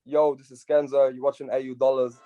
Yo, this is Skenzo. You're watching AU Dollars.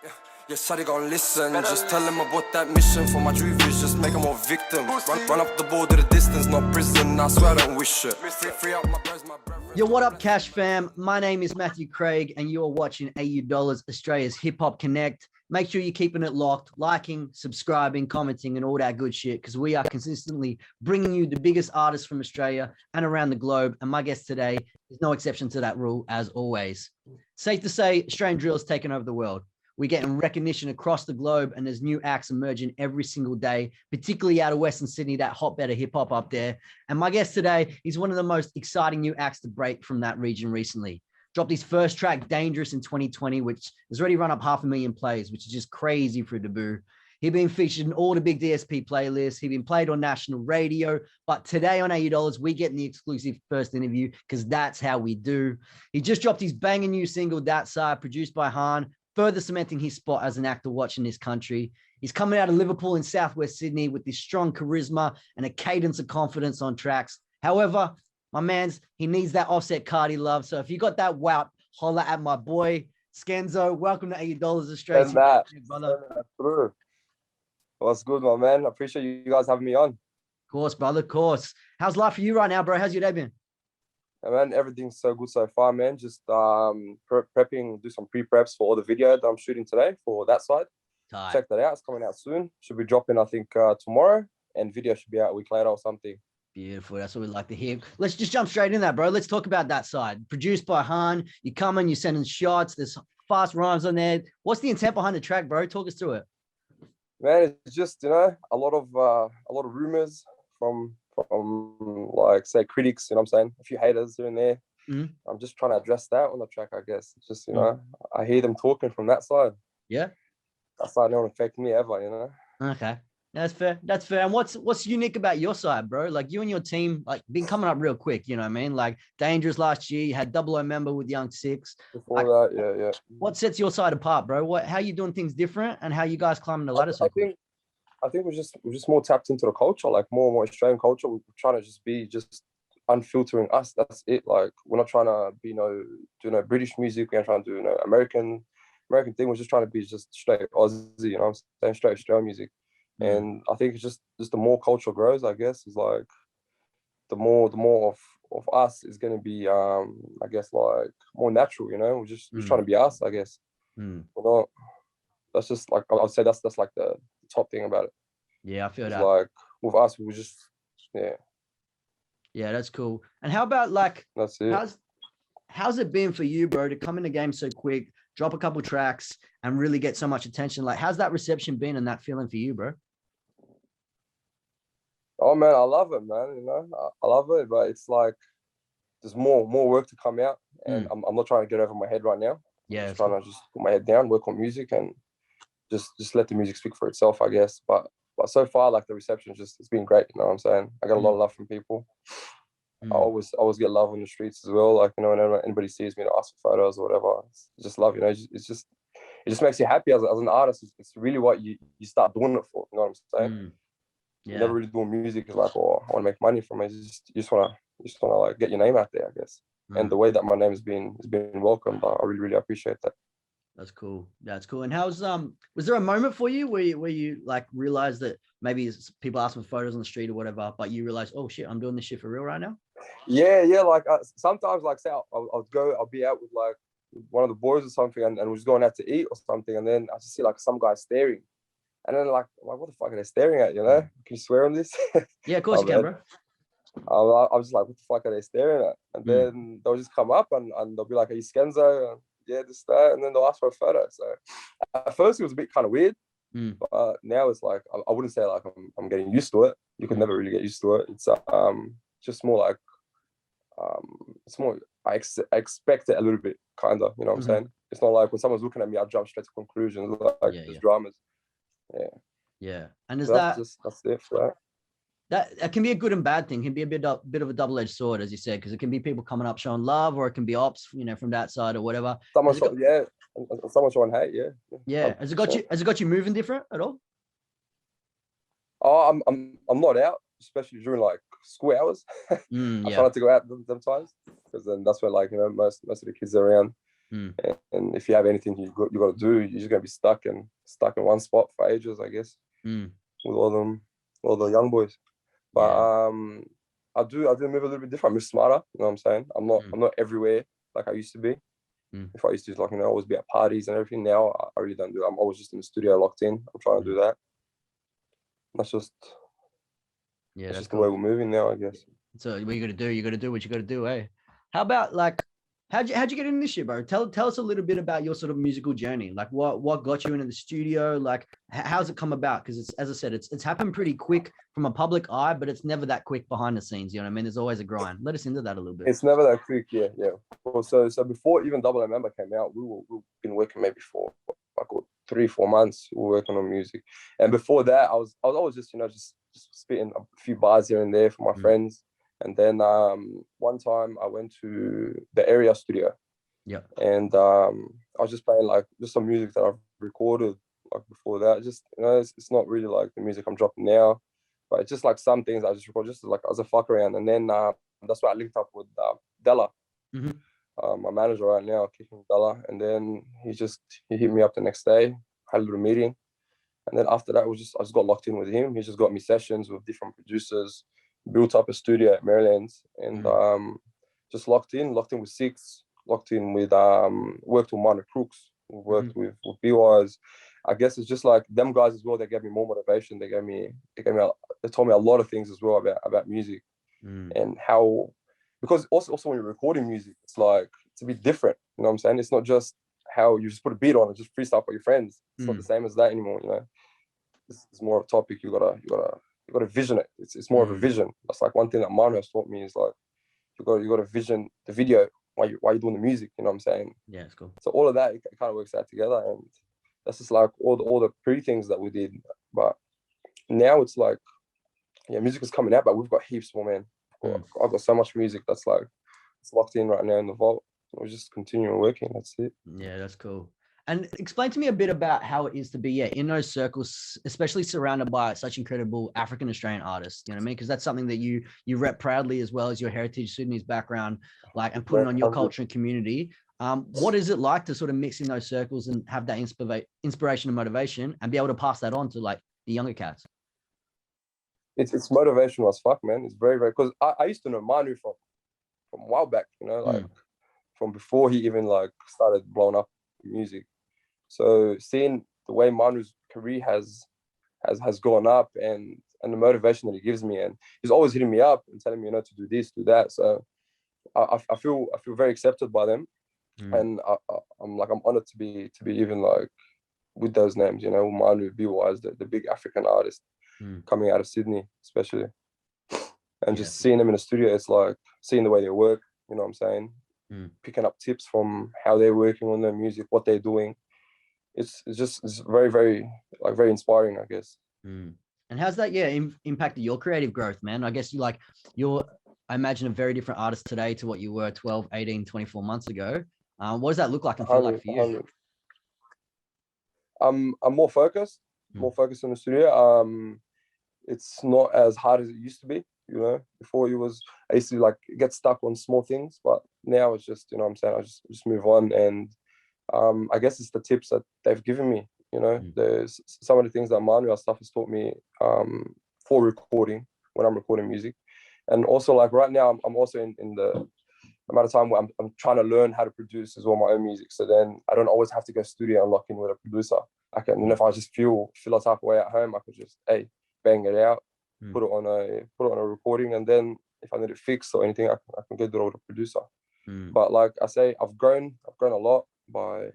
Yeah, shawty gon' listen. Just tell him about that mission. For my truth is just make him more victim. Run up the border the distance, not prison. I swear I don't wish it. Free up my bros, my brother. Yo, what up, Cash fam? My name is Matthew Craig, and you're watching AU Dollars, Australia's Hip Hop Connect. Make sure you're keeping it locked, liking, subscribing, commenting, and all that good shit, because we are consistently bringing you the biggest artists from Australia and around the globe. And my guest today is no exception to that rule, as always. Safe to say, Australian drill is taking over the world. We're getting recognition across the globe, and there's new acts emerging every single day, particularly out of Western Sydney, that hotbed of hip hop up there. And my guest today is one of the most exciting new acts to break from that region recently. Dropped his first track, Dangerous, in 2020, which has already run up 500,000 plays, which is just crazy for a debut. He's been featured in all the big DSP playlists. He's been played on national radio. But today on AU Dollars, we get the exclusive first interview because that's how we do. He just dropped his banging new single, Dat Side, produced by Han, further cementing his spot as an actor watching this country. He's coming out of Liverpool in Southwest Sydney with this strong charisma and a cadence of confidence on tracks. However, my man's, he needs that offset Cardi love. So if you got that wow, holla at my boy, Skenzo. Welcome to AU Dollars Australia. Send that. Brother. What's good, my man? I appreciate you guys having me on. Of course, brother, of course. How's life for you right now, bro? How's your day been? Yeah, man, everything's so good so far, man. Just prepping, do some pre-preps for all the video that I'm shooting today for that side. Tight. Check that out. It's coming out soon. Should be dropping, I think, tomorrow. And video should be out a week later or something. Beautiful. That's what we like to hear. Let's just jump straight in that, bro. Let's talk about that side. Produced by Han. You come in, you're sending shots. There's fast rhymes on there. What's the intent behind the track, bro? Talk us through it. Man, it's just, you know, a lot of rumors from like, say, critics, you know what I'm saying? A few haters here and there. Mhm. I'm just trying to address that on the track, I guess. It's just, you know, I hear them talking from that side. Yeah. That side don't affect me ever, you know? Okay. That's fair. That's fair. And what's unique about your side, bro? Like you and your team, like been coming up real quick, you know what I mean? Like Dangerous last year, you had Double O member with Young Six. Before that, yeah. What sets your side apart, bro? How you doing things different and how you guys climbing the ladder? I think we're just more tapped into the culture, like more and more Australian culture. We're trying to just be just unfiltering us. That's it. Like we're not trying to be do British music. We're not trying to do American thing. We're just trying to be just straight Aussie, you know what I'm saying? Straight Australian music. And I think it's just the more culture grows, I guess, is like the more of us is going to be I guess like more natural, you know. We're just trying to be us, I guess. We're not, that's just like, I'll say that's like the top thing about it. Yeah, I feel it's that. like with us, we just yeah, that's cool. And how about like that's it. How's it been for you, bro, to come in the game so quick, drop a couple tracks and really get so much attention? Like how's that reception been and that feeling for you, bro? Oh man, I love it, man. You know, I love it, but it's like there's more work to come out, and I'm not trying to get over my head right now. Yeah, I'm just trying to just put my head down, work on music, and just let the music speak for itself, I guess. But so far, like the reception, it's been great. You know what I'm saying? I got a lot of love from people. I always get love on the streets as well. Like, you know, whenever anybody sees me, ask for photos or whatever, it's just love. You know, it just makes you happy as an artist. It's really what you start doing it for. You know what I'm saying? Yeah. You're never really doing music like, oh, I want to make money from it. You just wanna like get your name out there, I guess. And the way that my name has been welcomed, I really, really appreciate that. That's cool. That's cool. And how's was there a moment for you where you like realized that maybe people ask for photos on the street or whatever, but you realize, oh shit, I'm doing this shit for real right now? Yeah. Like sometimes, like say I'll be out with like one of the boys or something, and we're just going out to eat or something, and then I just see like some guy staring. And then like, what the fuck are they staring at, you know? Can you swear on this? Yeah, of course you can, bro. I was just like, what the fuck are they staring at? And then they'll just come up and they'll be like, are you Skenzo? And yeah, this, that. And then they'll ask for a photo. So at first it was a bit kind of weird. But now it's like, I wouldn't say like I'm getting used to it. You could never really get used to it. It's just more like, it's more, I expect it a little bit, kind of, you know what I'm saying? It's not like when someone's looking at me, I jump straight to conclusions, like there's dramas. Yeah. And is that's it for that it can be a good and bad thing. It can be a bit of a double-edged sword, as you said, because it can be people coming up showing love, or it can be ops, you know, from that side or whatever. Someone showing hate, yeah. Has it got you moving different at all? Oh, I'm not out, especially during like school hours. I try not to go out them times, because then that's when, like, you know, most of the kids are around. And if you have anything you got to do, you're just gonna be stuck in one spot for ages, I guess, with all the young boys. But I do move a little bit different. I'm just smarter. You know what I'm saying? I'm not everywhere like I used to be. If I used to like always be at parties and everything, now I really don't do that. I'm always just in the studio locked in. I'm trying to do that. That's just that's the way we're moving now, I guess. So what you got to do? You got to do what you got to do, eh? How about like how'd you get in this shit, bro? Tell us a little bit about your sort of musical journey. Like what got you into the studio? Like how's it come about? Because it's, as I said, it's happened pretty quick from a public eye, but it's never that quick behind the scenes. You know what I mean? There's always a grind. Let us into that a little bit. It's never that quick, yeah. Well, so before even Double M Member came out, we've been working maybe for like 3-4 months. We were working on music, and before that, I was always just just spitting a few bars here and there for my friends. And then one time I went to the area studio. Yeah. And I was just playing like just some music that I've recorded like before that. Just it's not really like the music I'm dropping now, but it's just like some things I just record just like as a fuck around. And then that's why I linked up with Della, my manager right now, kicking Della. And then he hit me up the next day, had a little meeting. And then after that, I just got locked in with him. He just got me sessions with different producers, built up a studio at Maryland, and just locked in with Six, locked in with worked with Minor Crooks, worked with B-Wise. I guess it's just like them guys as well. They gave me more motivation. They told me a lot of things as well about music and how, because also when you're recording music, it's like it's a bit different. You know what I'm saying? It's not just how you just put a beat on and just freestyle for your friends. It's not the same as that anymore. You know, it's more of a topic. You gotta vision it. It's more of a vision. That's like one thing that Manu has taught me is like you gotta vision the video while you're doing the music. You know what I'm saying? Yeah, it's cool. So all of that it kind of works out together, and that's just like all the pre things that we did. But now it's like, music is coming out, but we've got heaps more, man. I've got so much music that's like it's locked in right now in the vault. We're just continuing working. That's it. Yeah, that's cool. And explain to me a bit about how it is to be in those circles, especially surrounded by such incredible African Australian artists. You know what I mean? Because that's something that you rep proudly, as well as your heritage, Sudanese background, like, and putting on your culture and community. What is it like to sort of mix in those circles and have that inspiration and motivation, and be able to pass that on to like the younger cats? It's motivational as fuck, man. It's very, very, because I used to know Manu from a while back, like from before he even like started blowing up music. So seeing the way Manu's career has gone up, and the motivation that he gives me, and he's always hitting me up and telling me, to do this, do that. So I feel very accepted by them, and I'm honored to be even like with those names, Manu, B-Wise, the big African artist coming out of Sydney, especially, and just seeing them in the studio. It's like seeing the way they work. You know what I'm saying? Picking up tips from how they're working on their music, what they're doing. It's very, very, like, very inspiring, I guess. And how's that impacted your creative growth, man? I guess you're I imagine a very different artist today to what you were 12, 18, 24 months ago. What does that look like and feel like for you? 100. I'm more focused in the studio. It's not as hard as it used to be. Before I used to like get stuck on small things, but now it's just, what I'm saying, I just move on. And I guess it's the tips that they've given me. There's some of the things that Manuel stuff has taught me for recording, when I'm recording music. And also, like, right now I'm also in the amount of time where I'm trying to learn how to produce as well my own music. So then I don't always have to go studio and lock in with a producer. I can, if I just feel a type of way at home, I could just bang it out, put it on a recording, and then if I need it fixed or anything, I can get it over to a producer. But like I say, I've grown a lot by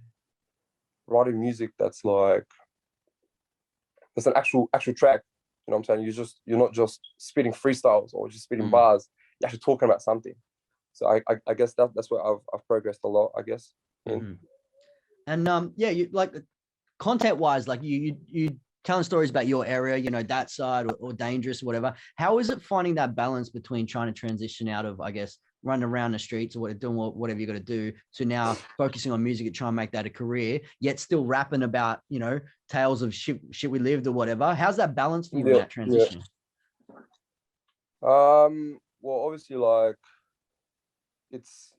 writing music that's like it's an actual track. You know what I'm saying? You're not just spitting freestyles or just spitting bars. You're actually talking about something. So I guess that's where I've progressed a lot, I guess. And you like content wise, like you telling stories about your area, Dat Side or Dangerous or whatever. How is it finding that balance between trying to transition out of, I guess, running around the streets or doing whatever you got to do, to now focusing on music and trying to make that a career, yet still rapping about, tales of shit we lived or whatever? How's that balance for you in that transition? Well, obviously, like, it's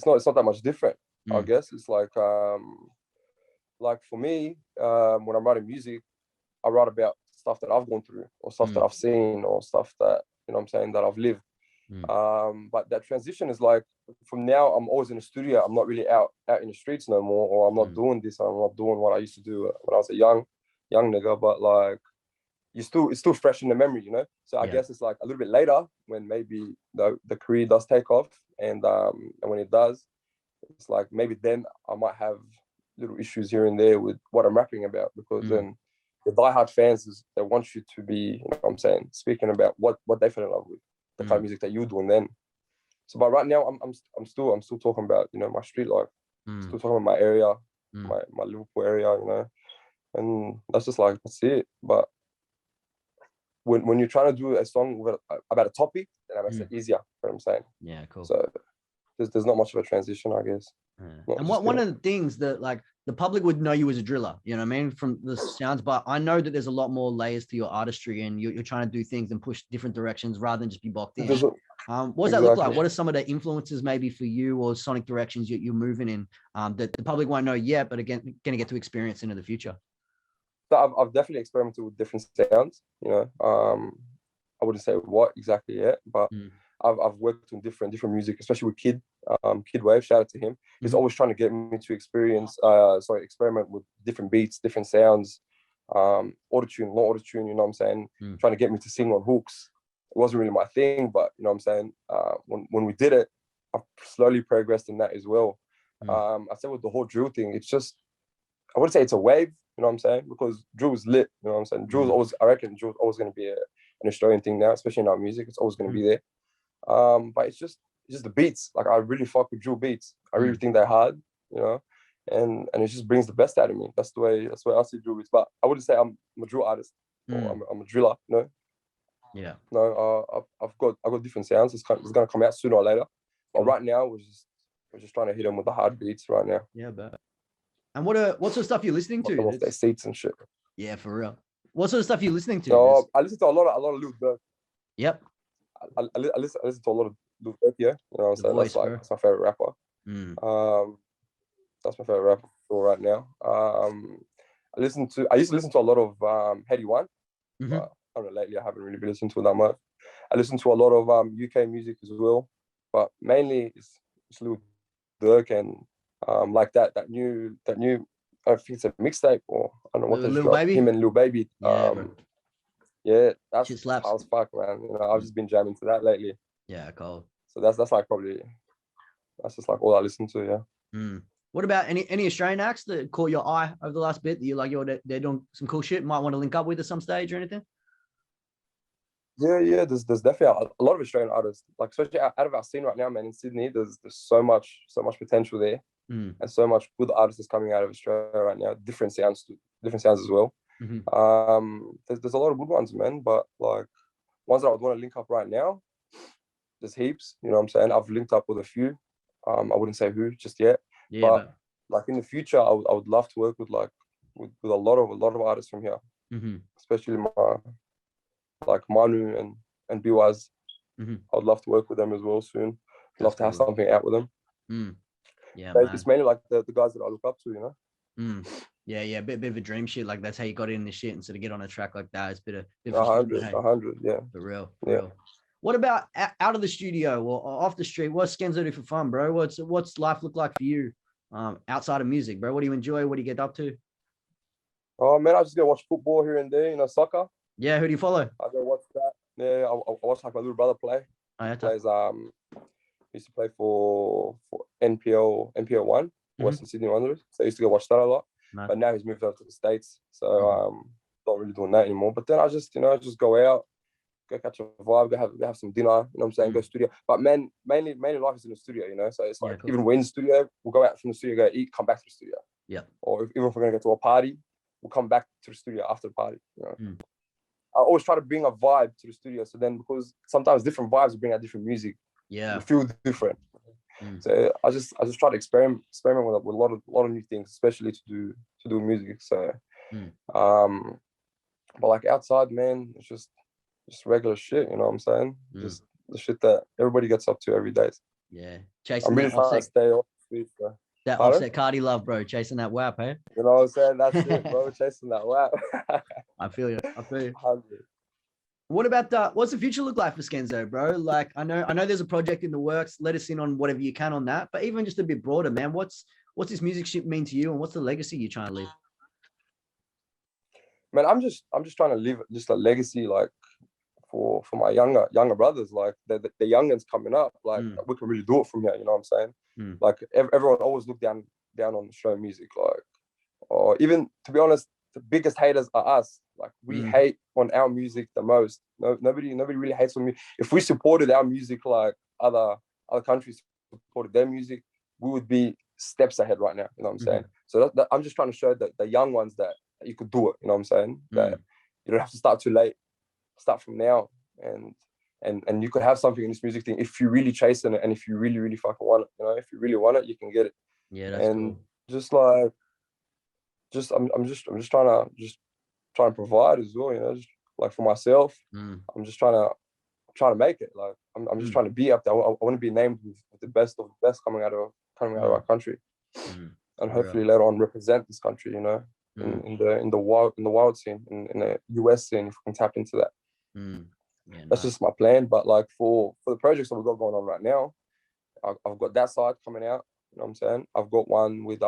not that much different. I guess it's like for me, when I'm writing music, I write about stuff that I've gone through or stuff that I've seen or stuff that, you know what I'm saying, that I've lived. But that transition is like, from now, I'm always in the studio. I'm not really out in the streets no more, or I'm not doing this. I'm not doing what I used to do when I was a young nigga. But like, it's still fresh in the memory, you know. So I guess it's like a little bit later when maybe the career does take off, and when it does, it's like maybe then I might have little issues here and there with what I'm rapping about, because then the diehard fans they want you to be, you know what I'm saying, speaking about what they fell in love with, the kind of music that you're doing then. So, but right now I'm still talking about, you know, my street life, still talking about my area, my Liverpool area, you know, and that's it. But when you're trying to do a song about a topic, then that makes it easier. You know what I'm saying? Yeah, cool. So there's not much of a transition, I guess. And one of the things that, like, the public would know you as a driller, you know what I mean, from the sounds, but I know that there's a lot more layers to your artistry, and you're trying to do things and push different directions rather than just be blocked in. What does that look like? What are some of the influences maybe for you, or sonic directions you're moving in, that the public won't know yet, but again, going to get to experience into the future? So I've definitely experimented with different sounds, you know. I wouldn't say what exactly yet, but I've worked on different music, especially with Kid Wave. Shout out to him. He's always trying to get me to experiment with different beats, different sounds, autotune, not autotune. You know what I'm saying? Trying to get me to sing on hooks. It wasn't really my thing, but you know what I'm saying. When we did it, I've slowly progressed in that as well. I said with the whole drill thing, it's just, I wouldn't say it's a wave. You know what I'm saying? Because drill is lit. You know what I'm saying? Drill's always, I reckon drill's always going to be an Australian thing now, especially in our music. It's always going to be there. But it's just the beats. Like, I really fuck with drill beats. I really think they're hard, you know, and it just brings the best out of me. That's the way I see drill beats. But I wouldn't say I'm a drill artist or I'm a driller, you know. Yeah. No, I've got different sounds. It's gonna come out sooner or later. But right now we're just trying to hit them with the hard beats right now. Yeah, but. And what sort of stuff you're listening to? Off their seats and shit. Yeah, for real. What sort of stuff you listening to? So I listen to a lot of Lil Durk. Yep. I listen to a lot of Lil Durk, yeah. You know what I'm saying? That's my favorite rapper. That's my favorite rapper right now. I used to listen to a lot of Heady One. But I don't know, lately I haven't really been listening to that much. I listen to a lot of UK music as well, but mainly it's Lil Durk and like that new I think it's a mixtape, or I don't know what they dropped. Baby? Him and Lil Baby. Yeah, that's shit slaps. How's fuck, man. You know, I've just been jamming to that lately. Yeah, cool. So that's like probably, that's just like all I listen to. Yeah. What about any Australian acts that caught your eye over the last bit that you're like, they're doing some cool shit, might want to link up with at some stage or anything? Yeah. There's definitely a lot of Australian artists, like especially out of our scene right now, man. In Sydney, there's so much potential there, and so much good artists coming out of Australia right now. Different sounds as well. There's a lot of good ones, man. But like ones that I would want to link up right now, there's heaps. You know what I'm saying? I've linked up with a few. I wouldn't say who just yet. Yeah, but like in the future, I would love to work with a lot of artists from here, especially like Manu and Biwaz. I would love to work with them as well soon. Love to have something out with them. Yeah, it's mainly like the guys that I look up to, you know. Yeah, a bit of a dream shit. Like that's how you got in this shit, and sort of get on a track like that. It's a bit of 100, yeah. For real. What about out of the studio or off the street? What's Skenzo do for fun, bro? What's life look like for you outside of music, bro? What do you enjoy? What do you get up to? Oh man, I just go watch football here and there, you know, soccer. Yeah, who do you follow? I go watch that. Yeah, I watch like my little brother play. He plays he used to play for NPL 1, Western Sydney Wanderers. So I used to go watch that a lot. Nice. But now he's moved over to the States, so not really doing that anymore. But then I just go out, go catch a vibe, go have some dinner, you know what I'm saying, go studio. But mainly life is in the studio, you know. So it's like even we're in the studio, we'll go out from the studio, go eat, come back to the studio. Yeah. Or even if we're gonna go to a party, we'll come back to the studio after the party. You know? I always try to bring a vibe to the studio. So then, because sometimes different vibes bring out different music. Yeah. You feel different. So I just try to experiment with a lot of new things, especially to do music. So but like outside, man, it's just regular shit, you know what I'm saying? Just the shit that everybody gets up to every day. Yeah. I'm really trying to stay off the street, bro. That Pardon? Offset Cardi love, bro. Chasing that WAP, eh? You know what I'm saying? That's it, bro. Chasing that WAP. I feel you. I feel you. 100. What about what's the future look like for Skenzo, bro? Like I know there's a project in the works. Let us in on whatever you can on that. But even just a bit broader, man. What's this music shit mean to you, and what's the legacy you're trying to leave? Man, I'm just trying to leave just a legacy, like for my younger brothers, like the youngins coming up, like we can really do it from here. You know what I'm saying? Like everyone always look down on Australian music, like, or even to be honest, the biggest haters are us. Like we hate on our music the most. Nobody really hates on me. If we supported our music like other countries supported their music, we would be steps ahead right now. You know what I'm saying? So I'm just trying to show that the young ones that you could do it. You know what I'm saying? That you don't have to start too late. Start from now, and you could have something in this music thing if you really chasing it, and if you really fucking want it. You know, if you really want it, you can get it. Yeah, that's cool. Just like, I'm just trying to provide as well. You know, just like for myself, I'm just trying to make it. Like I'm just trying to be up there. I want to be named with the best of the best coming out of our country, and hopefully later on represent this country. You know, in the wild scene, in the US scene, if we can tap into that. Yeah, that's just my plan. But like for the projects that we've got going on right now, I've got Dat Side coming out. You know what I'm saying? I've got one with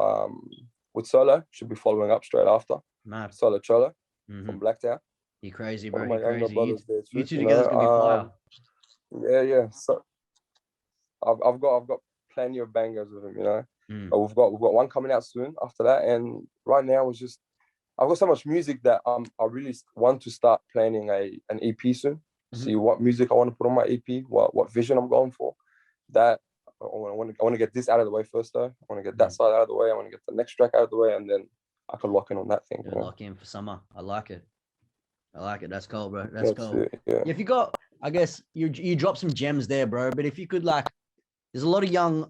Solo, should be following up straight after. Mad. Solo Cholo from Blacktown. You crazy, One bro. of my You younger crazy. brothers there too. You two together's gonna be fire. Yeah. So I've got plenty of bangers with him, you know. But we've got one coming out soon after that, and right now it's just I've got so much music that I really want to start planning an EP soon. See what music I want to put on my EP, what vision I'm going for. That I want to get this out of the way first though. I want to get that side out of the way. I want to get the next track out of the way, and then I can lock in on that thing. You know? Lock in for summer. I like it. That's cool, bro. That's cool. Yeah. If you got, I guess you dropped some gems there, bro. But if you could like, there's a lot of young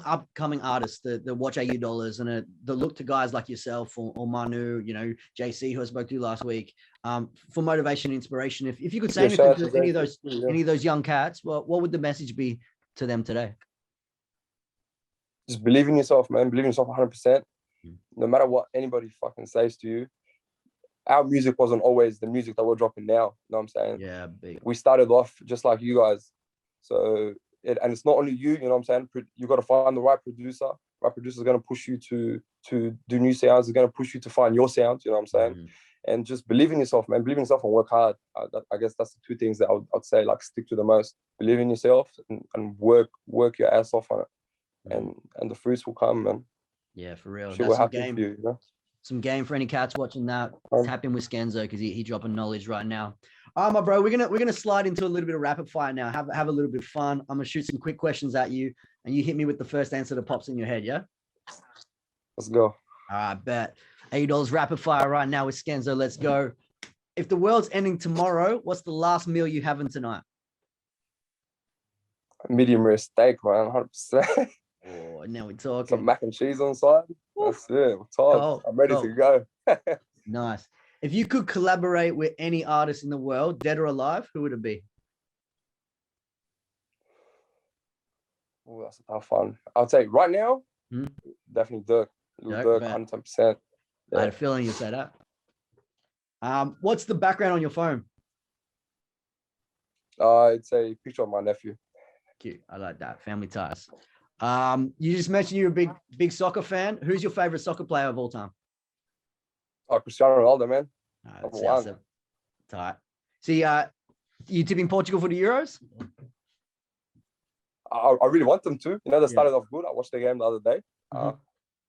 upcoming artists that watch AU Dollars and that look to guys like yourself or Manu, you know, JC, who I spoke to last week, for motivation and inspiration. If you could say anything to any of those young cats, what would the message be to them today? Just believe in yourself, man. Believe in yourself 100%. No matter what anybody fucking says to you, our music wasn't always the music that we're dropping now. You know what I'm saying? Yeah, big. We started off just like you guys. So, and it's not only you know what I'm saying? You got to find the right producer. Right producer is going to push you to do new sounds. Is going to push you to find your sounds. You know what I'm saying? And just believe in yourself, man. Believe in yourself and work hard. I guess that's the two things that I'd say, like, stick to the most. Believe in yourself and work your ass off on it. And the fruits will come, man. Yeah, for real. Shit will happen for you, you know? Some game for any cats watching that. Tap in with Skenzo because he dropping knowledge right now. All right, my bro, we're gonna slide into a little bit of rapid fire now. Have a little bit of fun. I'm gonna shoot some quick questions at you, and you hit me with the first answer that pops in your head. Yeah. Let's go. All right, bet. $80 rapid fire right now with Skenzo. Let's go. If the world's ending tomorrow, what's the last meal you having tonight? Medium rare steak, man. 100%. Oh, now we're talking. Some mac and cheese on the side. That's it. We're tired. I'm ready to go. Nice. If you could collaborate with any artist in the world, dead or alive, who would it be? Oh, that's a tough one. I'll say right now, definitely Dirk. Dirk, 110%. I had a feeling you'd say that. What's the background on your phone? It's a picture of my nephew. Cute. I like that. Family ties. You just mentioned you're a big soccer fan. Who's your favorite soccer player of all time? Oh, Cristiano Ronaldo, man. Tight. See, you tipping Portugal for the Euros? I really want them to. You know, they started off good. I watched the game the other day. But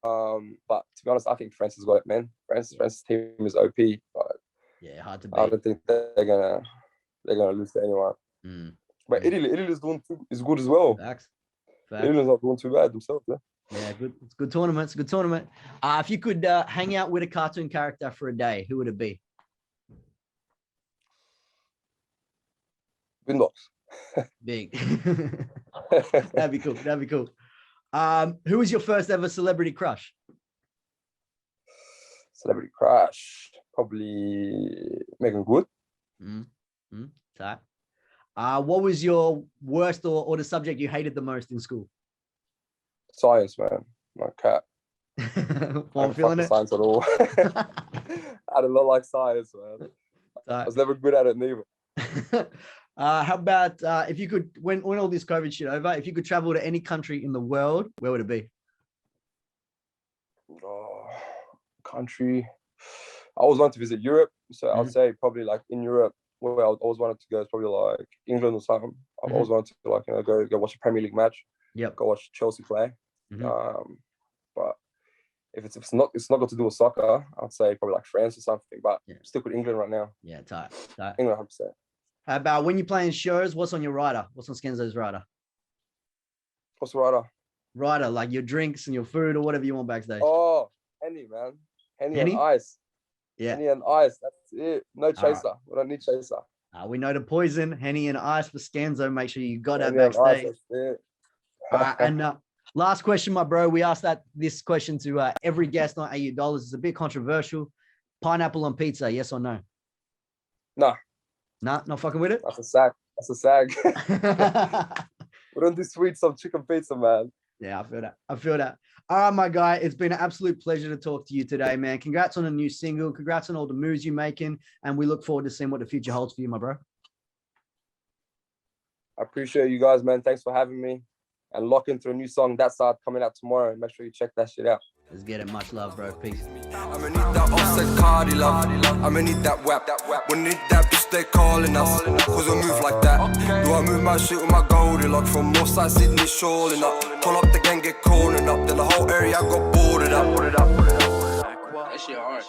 to be honest, I think France has got it, man. France's team is OP. But yeah, hard to beat. I don't think they're gonna lose to anyone. But Italy is good as well. Facts. Italy's not doing too bad themselves. Yeah, good. It's a good tournament. It's a good tournament. If you could hang out with a cartoon character for a day, who would it be? Windows. Big. That'd be cool. Who was your first ever celebrity crush? Celebrity crush, probably Megan Good. Tight. What was your worst or the subject you hated the most in school? Science, man. My cat. Well, I'm feeling it. Science at all. I do not like science, man. I was never good at it neither. How about if you could, when all this COVID shit over, if you could travel to any country in the world, where would it be? Country. I always wanted to visit Europe, so I'd say probably like in Europe, where I always wanted to go is probably like England or something. I've always wanted to like go watch a Premier League match. Yep. Go watch Chelsea play. But if it's not got to do with soccer, I'd say probably like France or something. But stick with England right now. Yeah, tight. England 100%. How about when you're playing shows? What's on your rider? What's on Skenzo's rider? What's the rider? Rider, like your drinks and your food or whatever you want backstage. Oh, Henny, man. Henny and ice. Yeah. Henny and ice. That's it. No chaser. Right. We don't need chaser. We know the poison. Henny and ice for Skenzo. Make sure you got that backstage. Ice, that's it. And last question, my bro. We asked this question to every guest on AU$. It's a bit controversial. Pineapple on pizza, yes or no? No. Nah, not fucking with it? That's a sag. We don't do sweets on chicken pizza, man. Yeah, I feel that. All right, my guy. It's been an absolute pleasure to talk to you today, man. Congrats on a new single. Congrats on all the moves you're making. And we look forward to seeing what the future holds for you, my bro. I appreciate you guys, man. Thanks for having me. And lock into a new song, Dat Side, coming out tomorrow. Make sure you check that shit out. Let's get it. Much love, bro. Peace. I'ma need that offset cardi love. I'ma need that wap. We need that bitch, they calling us. Cause we move like that. Do I move my shit with my goldie lock from Northside Sydney, shawling up. Pull up the gang, get cornered up. Then the whole area got boarded up. That shit hard.